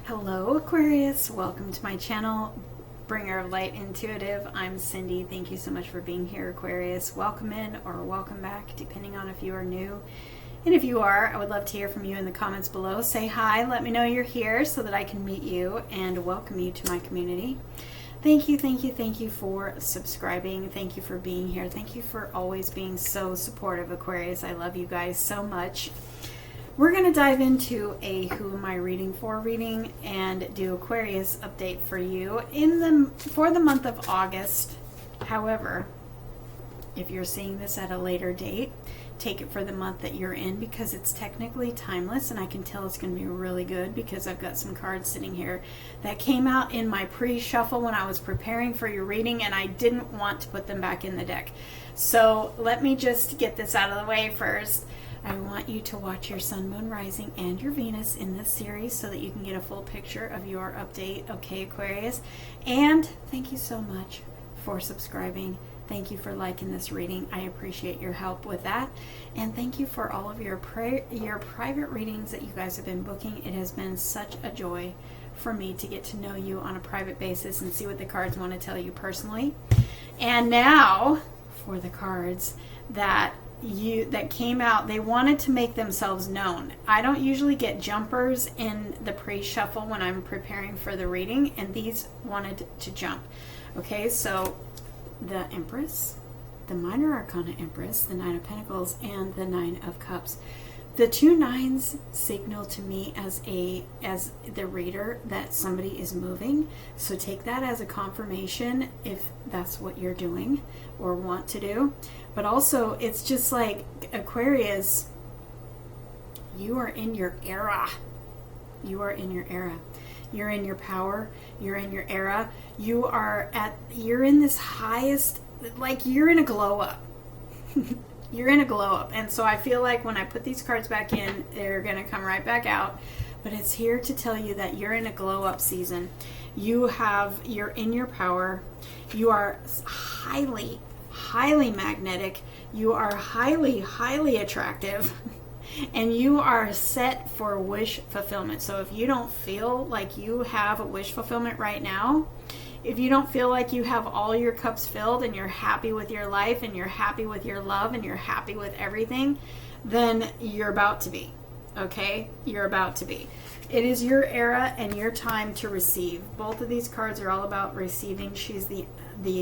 Hello Aquarius, welcome to my channel, Bringer of Light Intuitive. I'm Cindy. Thank you so much for being here, Aquarius. Welcome in or welcome back, depending on if you are new. And if you are, I would love to hear from you in the comments below. Say hi, let me know you're here so that I can meet you and welcome you to my community. Thank you for subscribing. Thank you for being here. Thank you for always being so supportive, Aquarius. I love you guys so much. We're going to dive into a Who Am I Reading For reading and do Aquarius update for you for the month of August. However, if you're seeing this at a later date, take it for the month that you're in because it's technically timeless, and I can tell it's going to be really good because I've got some cards sitting here that came out in my pre-shuffle when I was preparing for your reading, and I didn't want to put them back in the deck. So let me just get this out of the way first. I want you to watch your Sun, Moon, Rising, and your Venus in this series so that you can get a full picture of your update, okay, Aquarius? And thank you so much for subscribing. Thank you for liking this reading. I appreciate your help with that. And thank you for all of your private readings that you guys have been booking. It has been such a joy for me to get to know you on a private basis and see what the cards want to tell you personally. And now for the cards that came out, they wanted to make themselves known. I don't usually get jumpers in the pre-shuffle when I'm preparing for the reading, and these wanted to jump. Okay, so the Empress, the Minor Arcana Empress, the Nine of Pentacles, and the Nine of Cups. The two nines signal to me as the reader that somebody is moving. So take that as a confirmation if that's what you're doing or want to do. But also, it's just like Aquarius, you are in your era. You are in your era. You're in your power. You're in your era. You're in this highest, like you're in a glow up. You're in a glow up. And so I feel like when I put these cards back in, they're going to come right back out. But it's here to tell you that you're in a glow up season. You're in your power. You are highly magnetic. You are highly attractive. And you are set for wish fulfillment. So if you don't feel like you have a wish fulfillment right now, if you don't feel like you have all your cups filled and you're happy with your life and you're happy with your love and you're happy with everything, then you're about to be. Okay? You're about to be. It is your era and your time to receive. Both of these cards are all about receiving. She's the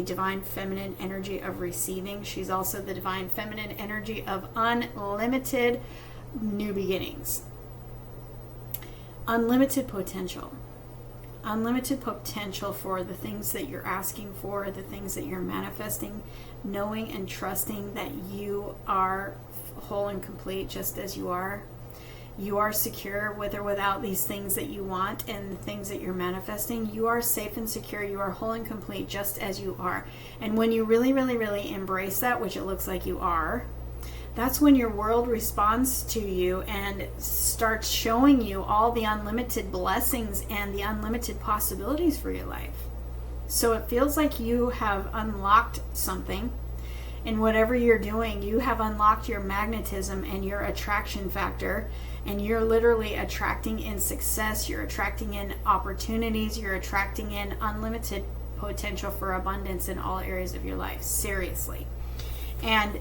divine feminine energy of receiving. She's also the divine feminine energy of unlimited new beginnings. Unlimited potential. Unlimited potential for the things that you're asking for, the things that you're manifesting, knowing and trusting that you are whole and complete just as you are. You are secure with or without these things that you want and the things that you're manifesting. You are safe and secure. You are whole and complete just as you are. And when you really embrace that, which it looks like you are, that's when your world responds to you and starts showing you all the unlimited blessings and the unlimited possibilities for your life. So it feels like you have unlocked something. In whatever you're doing, you have unlocked your magnetism and your attraction factor, and you're literally attracting in success, you're attracting in opportunities, you're attracting in unlimited potential for abundance in all areas of your life. Seriously. And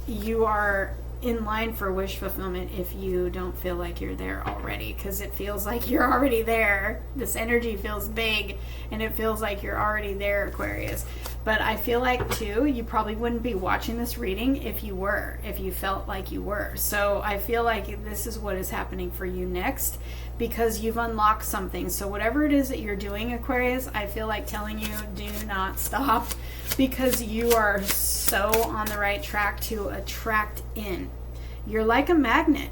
you are in line for wish fulfillment if you don't feel like you're there already, because it feels like you're already there. This energy feels big and it feels like you're already there, Aquarius. But I feel like too, you probably wouldn't be watching this reading if you felt like you were. So I feel like this is what is happening for you next, because you've unlocked something. So whatever it is that you're doing, Aquarius, I feel like telling you, do not stop, because you are so on the right track to attract in. You're like a magnet,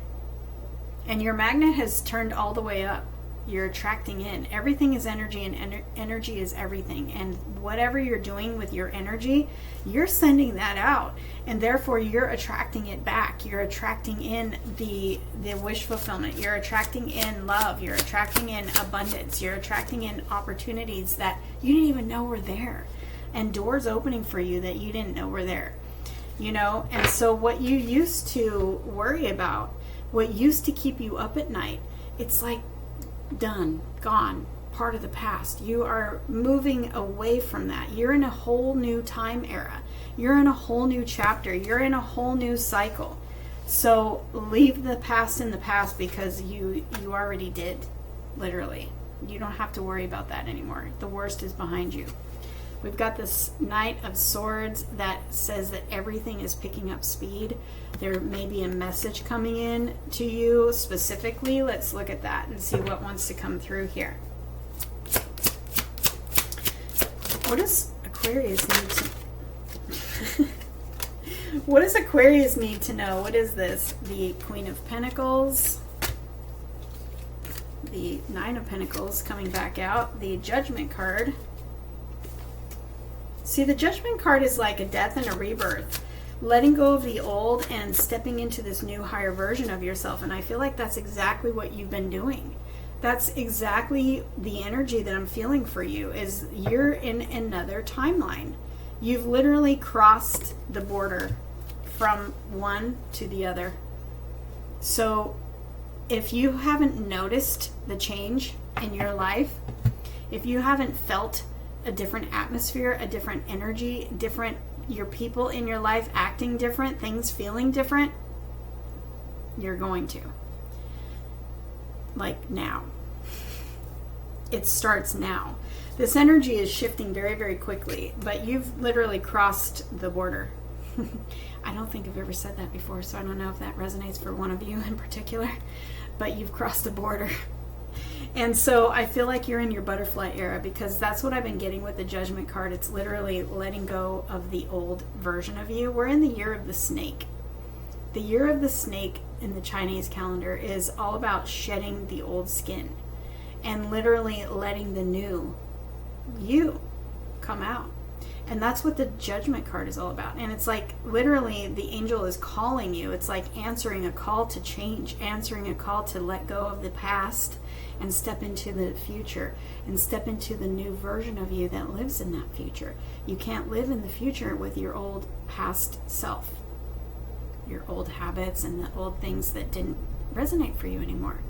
and your magnet has turned all the way up. You're attracting in. Everything is energy, and energy is everything. And whatever you're doing with your energy, you're sending that out, and therefore you're attracting it back. You're attracting in the wish fulfillment. You're attracting in love. You're attracting in abundance. You're attracting in opportunities that you didn't even know were there, and doors opening for you that you didn't know were there. And so what you used to worry about, what used to keep you up at night, it's like done, gone, part of the past. You are moving away from that. You're in a whole new time era. You're in a whole new chapter. You're in a whole new cycle. So leave the past in the past, because you already did, literally. You don't have to worry about that anymore. The worst is behind you. We've got this Knight of Swords that says that everything is picking up speed. There may be a message coming in to you specifically. Let's look at that and see what wants to come through here. What does Aquarius need to... What does Aquarius need to know? What is this? The Queen of Pentacles. The Nine of Pentacles coming back out. The Judgment card. See, the Judgment card is like a death and a rebirth. Letting go of the old and stepping into this new higher version of yourself. And I feel like that's exactly what you've been doing. That's exactly the energy that I'm feeling for you, is you're in another timeline. You've literally crossed the border from one to the other. So if you haven't noticed the change in your life, if you haven't felt a different atmosphere, a different energy, your people in your life acting different, things feeling different, you're going to. Like now. It starts now. This energy is shifting very, very quickly, but you've literally crossed the border. I don't think I've ever said that before, so I don't know if that resonates for one of you in particular, but you've crossed the border. And so I feel like you're in your butterfly era, because that's what I've been getting with the Judgment card. It's literally letting go of the old version of you. We're in the year of the snake. The year of the snake in the Chinese calendar is all about shedding the old skin and literally letting the new you come out. And that's what the Judgment card is all about. And it's like literally the angel is calling you. It's like answering a call to change, answering a call to let go of the past and step into the future and step into the new version of you that lives in that future. You can't live in the future with your old past self, your old habits and the old things that didn't resonate for you anymore.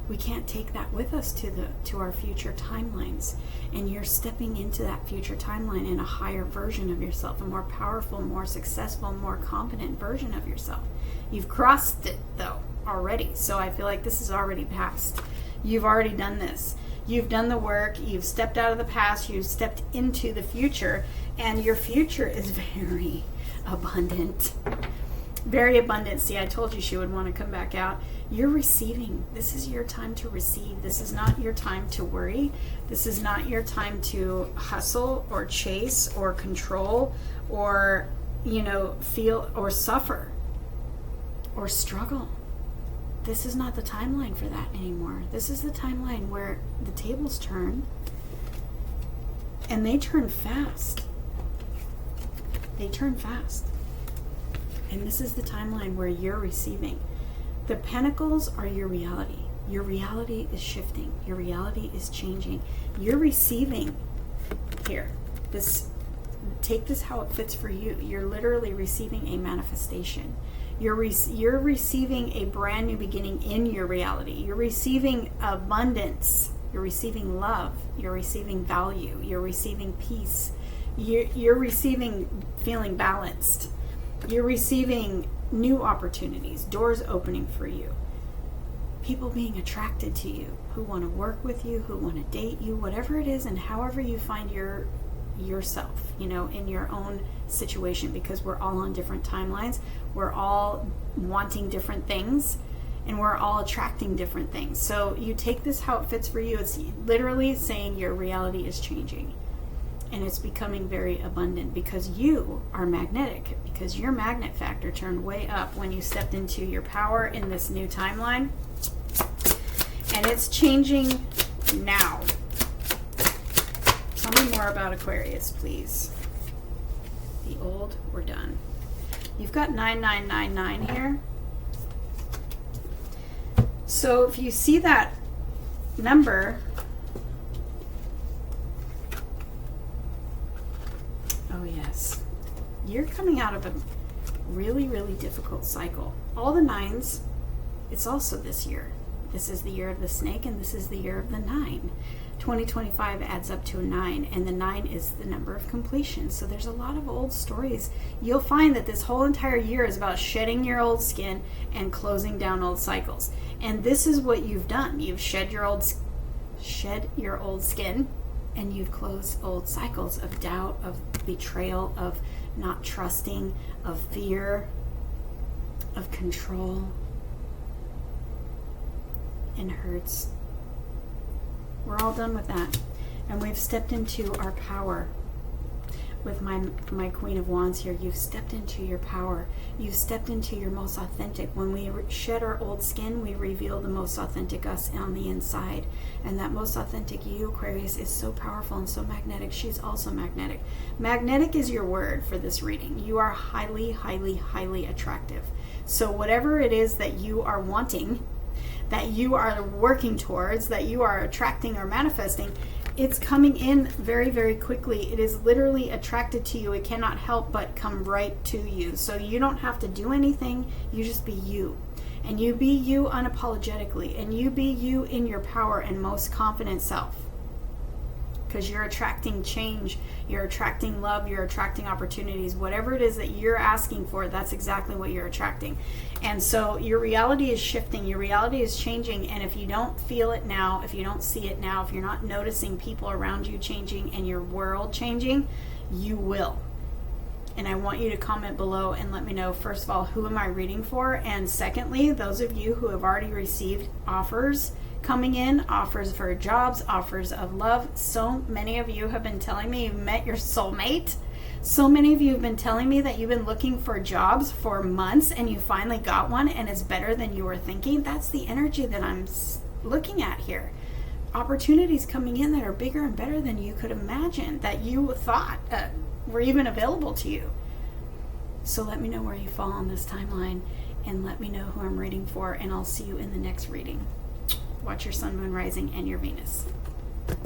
We can't take that with us to our future timelines. And you're stepping into that future timeline in a higher version of yourself, a more powerful, more successful, more competent version of yourself. You've crossed it though already. So I feel like this is already past. You've already done this. You've done the work. You've stepped out of the past. You've stepped into the future. And your future is very abundant. Very abundant. See, I told you she would want to come back out. You're receiving. This is your time to receive. This is not your time to worry. This is not your time to hustle or chase or control or, feel or suffer or struggle. This is not the timeline for that anymore. This is the timeline where the tables turn, and they turn fast. They turn fast. And this is the timeline where you're receiving. The pentacles are your reality. Your reality is shifting. Your reality is changing. You're receiving here. Take this how it fits for you. You're literally receiving a manifestation. You're receiving a brand new beginning in your reality. You're receiving abundance. You're receiving love. You're receiving value. You're receiving peace. You're receiving feeling balanced. You're receiving new opportunities, doors opening for you, people being attracted to you, who want to work with you, who want to date you, whatever it is, and however you find yourself, in your own situation, because we're all on different timelines. We're all wanting different things, and we're all attracting different things. So you take this how it fits for you. It's literally saying your reality is changing. And it's becoming very abundant because you are magnetic, because your magnet factor turned way up when you stepped into your power in this new timeline. And it's changing now. Tell me more about Aquarius, please. The old, we're done. You've got 9999 here. So if you see that number, oh yes, you're coming out of a really, really difficult cycle. All the nines, it's also this year. This is the year of the snake, and this is the year of the 9. 2025 adds up to a 9, and the 9 is the number of completion. So there's a lot of old stories. You'll find that this whole entire year is about shedding your old skin and closing down old cycles. And this is what you've done. You've shed your old skin, and you've closed old cycles of doubt, of betrayal, of not trusting, of fear, of control, and hurts. We're all done with that. And we've stepped into our power. With my Queen of Wands here, you've stepped into your power. You've stepped into your most authentic. When we shed our old skin, we reveal the most authentic us on the inside. And that most authentic you, Aquarius, is so powerful and so magnetic. She's also magnetic. Magnetic is your word for this reading. You are highly, highly, highly attractive. So whatever it is that you are wanting, that you are working towards, that you are attracting or manifesting, it's coming in very, very quickly. It is literally attracted to you. It cannot help but come right to you. So you don't have to do anything. You just be you. And you be you unapologetically. And you be you in your power and most confident self. Because you're attracting change, you're attracting love, you're attracting opportunities. Whatever it is that you're asking for, that's exactly what you're attracting. And so your reality is shifting, your reality is changing, and if you don't feel it now, if you don't see it now, if you're not noticing people around you changing and your world changing, you will. And I want you to comment below and let me know, first of all, who am I reading for? And secondly, those of you who have already received offers coming in, offers for jobs, offers of love. So many of you have been telling me you've met your soulmate. So many of you have been telling me that you've been looking for jobs for months and you finally got one and it's better than you were thinking. That's the energy that I'm looking at here. Opportunities coming in that are bigger and better than you could imagine, that you thought were even available to you. So let me know where you fall on this timeline and let me know who I'm reading for, and I'll see you in the next reading. Watch your sun, moon, rising, and your Venus.